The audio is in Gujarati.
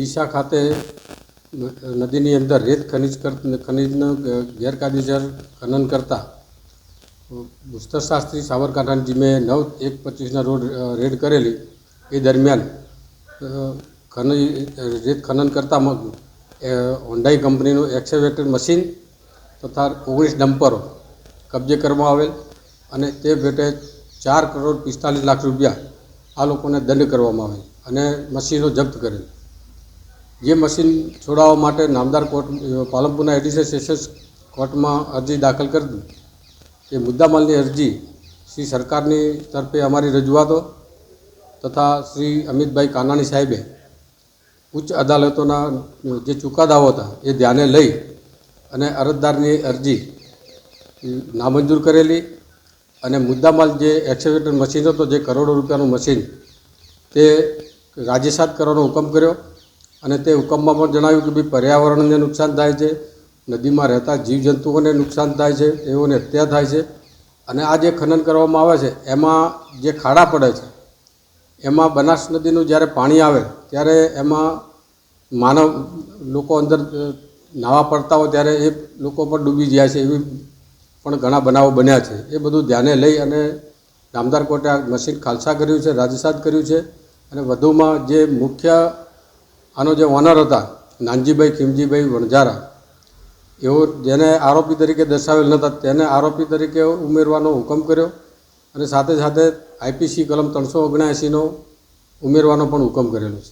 ડીસા ખાતે નદીની અંદર રેત ખનિજનું ગેરકાયદેસર ખનન કરતા ભૂસ્તરશાસ્ત્રી સાબરકાંઠાની ટીમે 9/1/25ના રોજ રેડ કરેલી. એ દરમિયાન રેત ખનન કરતા હોન્ડાઈ કંપનીનું એક્સકેવેટર મશીન તથા 19 ડમ્પરો કબજે કરવામાં આવેલ અને તે પેટે 4,45,00,000 રૂપિયા આ લોકોને દંડ કરવામાં આવેલ અને મશીનો જપ્ત કરેલ. જે મશીન છોડાવવા માટે નામદાર કોર્ટ પાલનપુરના એડિશનલ સેશન્સ કોર્ટમાં અરજી દાખલ કરી. એ મુદ્દામાલની અરજી શ્રી સરકારની તરફે અમારી રજૂઆતો તથા શ્રી અમિતભાઈ કાનાણી સાહેબે ઉચ્ચ અદાલતોના જે ચુકાદાઓ હતા એ ધ્યાને લઈ અને અરજદારની અરજી નામંજૂર કરેલી અને મુદ્દામાલ જે એક્સકેવેટર મશીન હતો, જે કરોડો રૂપિયાનું મશીન, તે રાજીસાત કરવાનો હુકમ કર્યો અને તે હુકમમાં પણ જણાવ્યું કે ભાઈ પર્યાવરણને નુકસાન થાય છે, નદીમાં રહેતા જીવજંતુઓને નુકસાન થાય છે, તેઓને હત્યા થાય છે અને આ જે ખનન કરવામાં આવે છે એમાં જે ખાડા પડે છે એમાં બનાસ નદીનું જ્યારે પાણી આવે ત્યારે એમાં લોકો અંદર નાવા પડતા હોય ત્યારે એ લોકો પણ ડૂબી જાય છે. એવી પણ ઘણા બનાવો બન્યા છે. એ બધું ધ્યાને લઈ અને નામદાર કોર્ટે આ મશીન ખાલસા કર્યું છે, રાજીસાત કર્યું છે અને વધુમાં જે મુખ્ય આનો જે ઓનર હતા નાનજીભાઈ ખીમજીભાઈ વણઝારા, એઓ જેને આરોપી તરીકે દર્શાવેલ નહોતા તેને આરોપી તરીકે ઉમેરવાનો હુકમ કર્યો અને સાથે સાથે IPC કલમ 379નો ઉમેરવાનો પણ હુકમ કરેલો છે.